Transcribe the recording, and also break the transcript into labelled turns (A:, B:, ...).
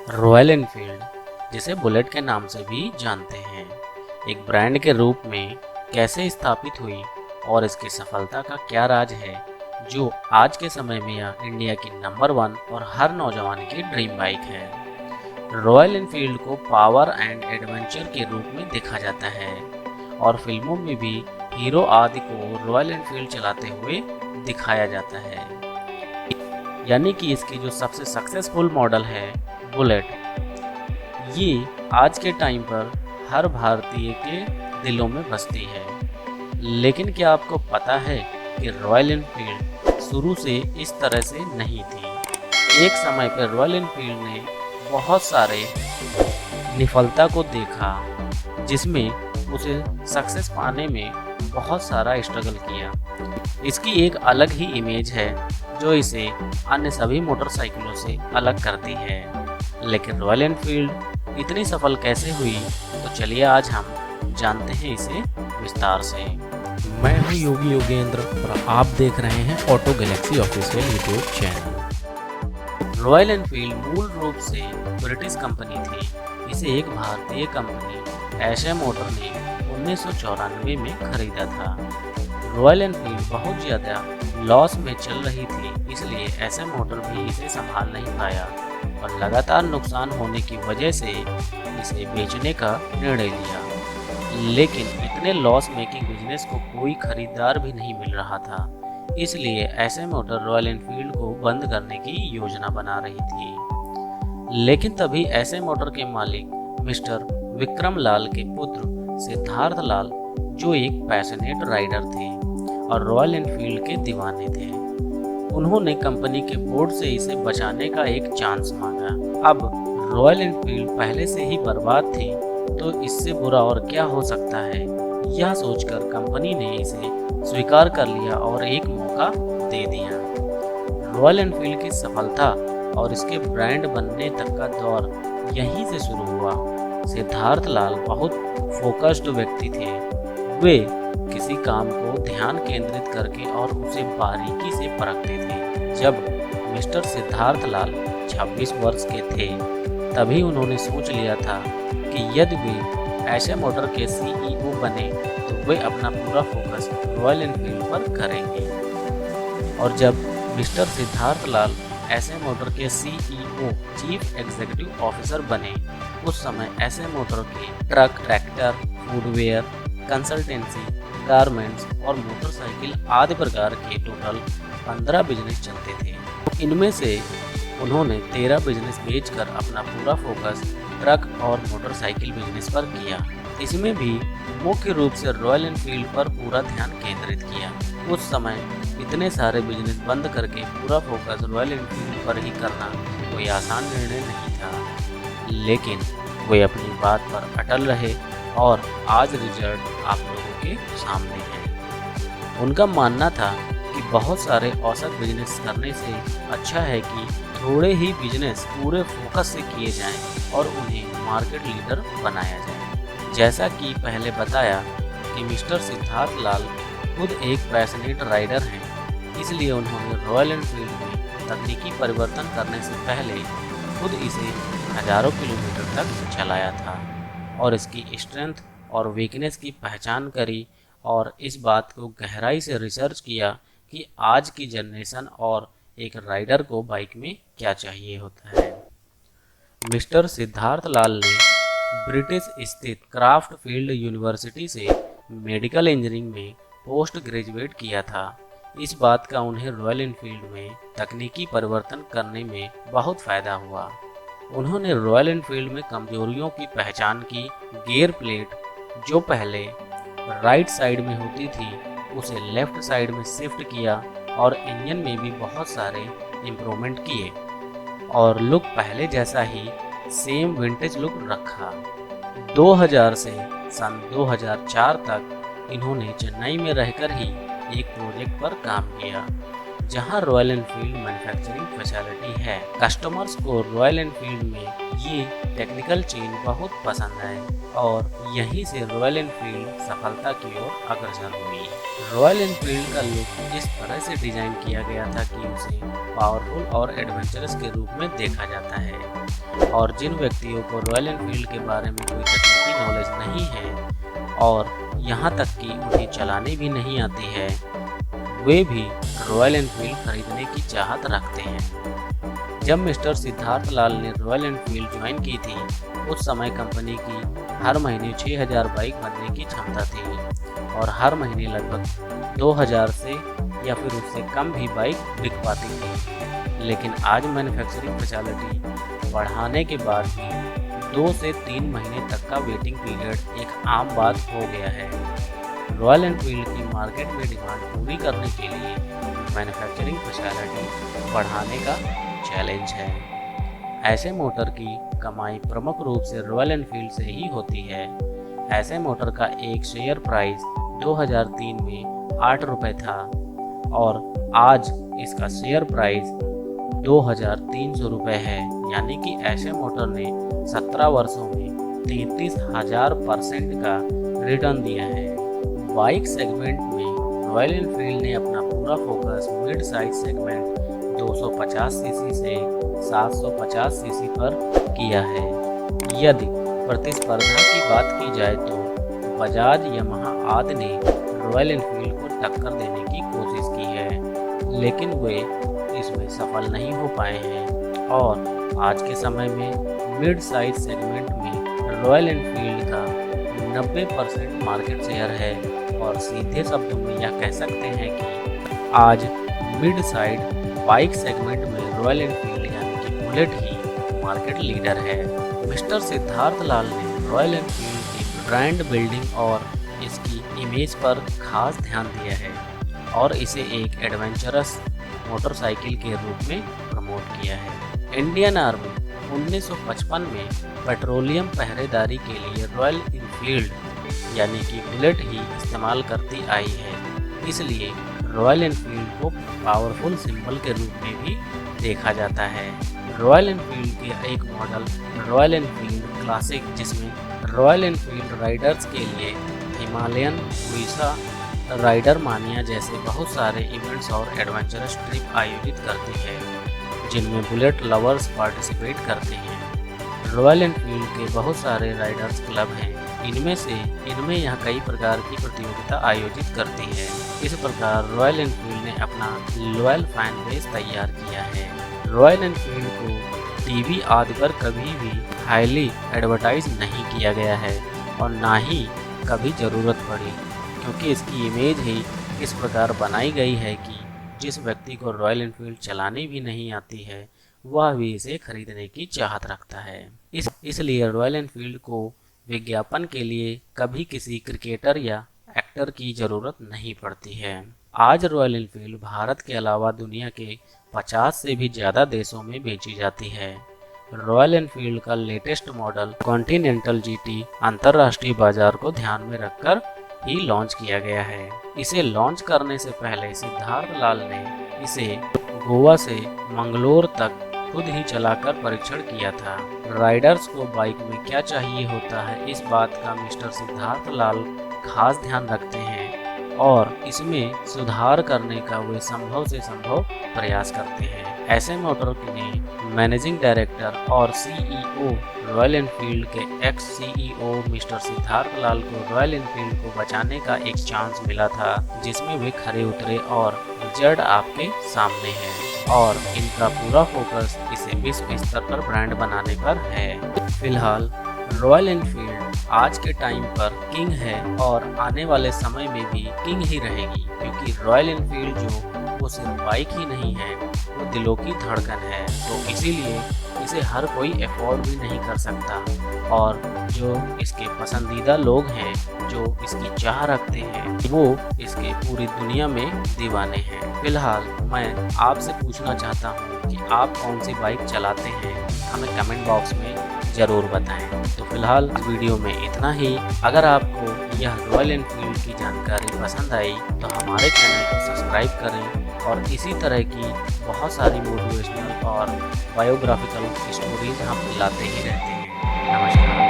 A: Royal Enfield, जिसे bullet के नाम से भी जानते हैं, एक ब्रांड के रूप में कैसे स्थापित हुई और इसकी सफलता का क्या राज है, जो आज के समय में यह इंडिया की नंबर 1 और हर नौजवान की ड्रीम बाइक है। रॉयल एनफील्ड को पावर एंड एडवेंचर के रूप में देखा जाता है और फिल्मों में भी हीरो आदि को रॉयल एनफील्ड चलाते हुए दिखाया जाता है। यानी कि इसकी जो सबसे सक्सेसफुल मॉडल है बुलेट, ये आज के टाइम पर हर भारतीय के दिलों में बसती है। लेकिन क्या आपको पता है कि रॉयल एनफील्ड शुरू से इस तरह से नहीं थी। एक समय पर रॉयल एनफील्ड ने बहुत सारे विफलता को देखा, जिसमें उसे सक्सेस पाने में बहुत सारा स्ट्रगल किया। इसकी एक अलग ही इमेज है जो इसे अन्य सभी मोटरसाइकिलों से अलग करती है। लेकिन रॉयल एनफील्ड इतनी सफल कैसे हुई, तो चलिए आज हम जानते हैं इसे विस्तार से।
B: मैं हूं योगी योगेंद्र और आप देख रहे हैं auto Galaxy official YouTube channel.
A: Royal Enfield मूल रूप से ब्रिटिश कंपनी थी। इसे एक भारतीय कंपनी एशे मोटर ने 1994 में खरीदा था। रॉयल एनफील्ड बहुत ज़्यादा लॉस में चल रही थी, इसलिए एशे मोटर भी इसे संभाल नहीं पाया और लगातार नुकसान होने की वजह से इसे बेचने का निर्णय लिया। लेकिन इतने लॉस मेकिंग बिजनेस को कोई खरीदार भी नहीं मिल रहा था, इसलिए एशे मोटर रॉयल एनफील्ड को बंद करने की योजना बना रही थी। लेकिन तभी एशे मोटर के मालिक मिस्टर विक्रम लाल के पुत्र सिद्धार्थ लाल, जो एक पैशनेट राइडर थे और रॉयल एनफील्ड के दीवाने थे, उन्होंने कंपनी के बोर्ड से इसे बचाने का एक चांस मांगा। अब रॉयल एनफील्ड पहले से ही बर्बाद थी, तो इससे बुरा और क्या हो सकता है, यह सोचकर कंपनी ने इसे स्वीकार कर लिया और एक मौका दे दिया। रॉयल एनफील्ड की सफलता और इसके ब्रांड बनने तक का दौर यहीं से शुरू हुआ। सिद्धार्थ लाल बहुत फोकस्ड व्यक्ति थे। वे किसी काम को ध्यान केंद्रित करके और उसे बारीकी से परखते थे। जब मिस्टर सिद्धार्थ लाल 26 वर्ष के थे, तभी उन्होंने सोच लिया था कि यदि वे एशे मोटर के सीईओ बने तो वे अपना पूरा फोकस रॉयल एनफील्ड पर करेंगे। और जब मिस्टर सिद्धार्थ लाल एशे मोटर के सीईओ चीफ एग्जीक्यूटिव ऑफिसर बने, उस समय एशे मोटर के truck, tractor, foodware, consultancy, garments और मोटरसाइकिल आदि प्रकार के टोटल 15 बिजनेस चलते थे। इनमें से उन्होंने 13 बिजनेस बेचकर अपना पूरा फोकस ट्रक और मोटरसाइकिल बिजनेस पर किया। इसमें भी मुख्य रूप से रॉयल एनफील्ड पर पूरा ध्यान केंद्रित किया। उस समय इतने सारे बिजनेस बंद करके पूरा फोकस रॉयल एनफील्ड पर ही करना कोई आसान निर्णय नहीं था, लेकिन वे अपनी बात पर अटल रहे और आज रिजल्ट आप लोगों के सामने है। उनका मानना था कि बहुत सारे औसत बिजनेस करने से अच्छा है कि थोड़े ही बिजनेस पूरे फोकस से किए जाएं और उन्हें मार्केट लीडर बनाया जाए। जैसा कि पहले बताया कि मिस्टर सिद्धार्थ लाल खुद एक पैशनेट राइडर हैं, इसलिए उन्होंने रॉयल एनफील्ड में तकनीकी परिवर्तन करने से पहले खुद इसे हजारों किलोमीटर तक चलाया था और इसकी स्ट्रेंथ और वीकनेस की पहचान करी और इस बात को गहराई से रिसर्च किया कि आज की जनरेशन और एक राइडर को बाइक में क्या चाहिए होता है। मिस्टर सिद्धार्थ लाल ने ब्रिटिश स्थित क्राफ्ट फील्ड यूनिवर्सिटी से मेडिकल इंजीनियरिंग में पोस्ट ग्रेजुएट किया था। इस बात का उन्हें रॉयल एनफील्ड में तकनीकी परिवर्तन करने में बहुत फ़ायदा हुआ। उन्होंने रॉयल एनफील्ड में कमजोरियों की पहचान की। गियर प्लेट जो पहले राइट साइड में होती थी, उसे लेफ्ट साइड में शिफ्ट किया और इंजन में भी बहुत सारे इम्प्रूवमेंट किए और लुक पहले जैसा ही सेम विंटेज लुक रखा। 2000 से सन 2004 तक इन्होंने चेन्नई में रहकर ही एक प्रोजेक्ट पर काम किया, जहां रॉयल एनफील्ड मैन्युफैक्चरिंग फैसिलिटी है। कस्टमर्स को रॉयल एनफील्ड में ये टेक्निकल चेंज बहुत पसंद आए और यहीं से रॉयल एनफील्ड सफलता की ओर अग्रसर हुई। रॉयल एनफील्ड का लुक इस तरह से डिजाइन किया गया था कि उसे पावरफुल और एडवेंचरस के रूप में देखा जाता है, और जिन व्यक्तियों को रॉयल एनफील्ड के बारे में कोई तकनीकी नॉलेज नहीं है और यहाँ तक कि उन्हें चलाने भी नहीं आती है, वे भी रॉयल एनफील्ड खरीदने की चाहत रखते हैं। जब मिस्टर सिद्धार्थ लाल ने रॉयल एनफील्ड ज्वाइन की थी, उस समय कंपनी की हर महीने 6000 बाइक बनने की क्षमता थी और हर महीने लगभग 2000 से या फिर उससे कम भी बाइक बिक पाती थी। लेकिन आज मैन्युफैक्चरिंग फैसिलिटी बढ़ाने के बाद भी 2 से 3 महीने तक का वेटिंग पीरियड एक आम बात हो गया है। रॉयल एनफील्ड की मार्केट में डिमांड पूरी करने के लिए मैन्युफैक्चरिंग फैसिलिटी बढ़ाने का चैलेंज है। ऐसे मोटर की कमाई प्रमुख रूप से रॉयल एनफील्ड से ही होती है। ऐसे मोटर का एक शेयर प्राइस 2003 में 8 रुपये था और आज इसका शेयर प्राइस 2300 रुपये है, यानी कि ऐसे मोटर ने 17 वर्षों में 33,000% का रिटर्न दिया है। बाइक सेगमेंट में रॉयल एनफील्ड ने अपना पूरा focus mid size segment 250 CC से 750 सीसी पर किया है। यदि प्रतिस्पर्धा की बात की जाए तो बजाज, यामाहा आदि ने रॉयल एनफील्ड को टक्कर देने की कोशिश की है, लेकिन वे इसमें सफल नहीं हो पाए हैं और आज के समय में मिड साइज सेगमेंट में रॉयल एनफील्ड का 90% मार्केट शेयर है और सीधे शब्दों में यह कह सकते हैं कि आज मिड साइड बाइक सेगमेंट में रॉयल एनफील्ड यानी कि बुलेट ही मार्केट लीडर है। मिस्टर सिद्धार्थ लाल ने रॉयल एनफील्ड की ब्रांड बिल्डिंग और इसकी इमेज पर खास ध्यान दिया है और इसे एक एडवेंचरस मोटरसाइकिल के रूप में प्रमोट किया है। इंडियन आर्मी 1955 में पेट्रोलियम पहरेदारी के लिए रॉयल एनफील्ड यानी कि बुलेट ही इस्तेमाल करती आई है, इसलिए रॉयल एनफील्ड को पावरफुल सिंबल के रूप में भी देखा जाता है। रॉयल एनफील्ड के एक मॉडल रॉयल एनफील्ड क्लासिक, जिसमें रॉयल एनफील्ड राइडर्स के लिए हिमालयन, उड़ीसा राइडर मानिया जैसे बहुत सारे इवेंट्स और एडवेंचरस ट्रिप आयोजित करती है, जिनमें बुलेट लवर्स पार्टिसिपेट करते हैं। रॉयल एनफील्ड के बहुत सारे राइडर्स क्लब हैं, इनमें यह कई प्रकार की प्रतियोगिता आयोजित करती है। इस प्रकार रॉयल एनफील्ड ने अपना लॉयल फैन बेस तैयार किया है। रॉयल एनफील्ड को टीवी आदि पर कभी भी हाईली एडवर्टाइज नहीं किया गया है और ना ही कभी ज़रूरत पड़ी, क्योंकि इसकी इमेज ही इस प्रकार बनाई गई है कि जिस व्यक्ति को रॉयल एनफील्ड चलानी भी नहीं आती है, वह भी इसे खरीदने की चाहत रखता है। इसलिए रॉयल एनफील्ड को विज्ञापन के लिए कभी किसी क्रिकेटर या एक्टर की ज़रूरत नहीं पड़ती है। आज रॉयल एनफील्ड भारत के अलावा दुनिया के 50 से भी ज़्यादा देशों में बेची जाती है। रॉयल एनफील्ड का लेटेस्ट मॉडल कॉन्टिनेंटल जीटी अंतर्राष्ट्रीय बाजार को ध्यान में रखकर ही लॉन्च किया गया है। इसे लॉन्च करने से पहले सिद्धार्थ लाल ने इसे गोवा से मंगलोर तक खुद ही चलाकर परीक्षण किया था। राइडर्स को बाइक में क्या चाहिए होता है, इस बात का मिस्टर सिद्धार्थ लाल खास ध्यान रखते हैं और इसमें सुधार करने का वे संभव से संभव प्रयास करते हैं। ऐसे मोटर ने मैनेजिंग डायरेक्टर और सीईओ रॉयल एनफील्ड के x CEO mister Siddharth Lal को रॉयल एनफील्ड को बचाने का एक चांस मिला था, जिसमें वे खरे उतरे और रिजल्ट आपके सामने है और इनका पूरा फोकस इसे विश्व स्तर पर ब्रांड बनाने पर है। फिलहाल रॉयल एनफील्ड आज के टाइम पर किंग है और आने वाले समय में भी किंग ही रहेगी, क्योंकि रॉयल एनफील्ड जो वो सिर्फ बाइक ही नहीं है, वो दिलों की धड़कन है। तो इसीलिए इसे हर कोई अफोर्ड भी नहीं कर सकता और जो इसके पसंदीदा लोग हैं, जो इसकी चाह रखते हैं, वो इसके पूरी दुनिया में दीवाने हैं। फिलहाल मैं आपसे पूछना चाहता हूँ कि आप कौन सी बाइक चलाते हैं, हमें कमेंट बॉक्स में ज़रूर बताएं। तो फिलहाल इस वीडियो में इतना ही। अगर आपको यह रॉयल एनफील्ड की जानकारी पसंद आई तो हमारे चैनल को सब्सक्राइब करें और इसी तरह की बहुत सारी मोटिवेशनल और बायोग्राफिकल स्टोरीज हम लाते ही रहते हैं। नमस्कार।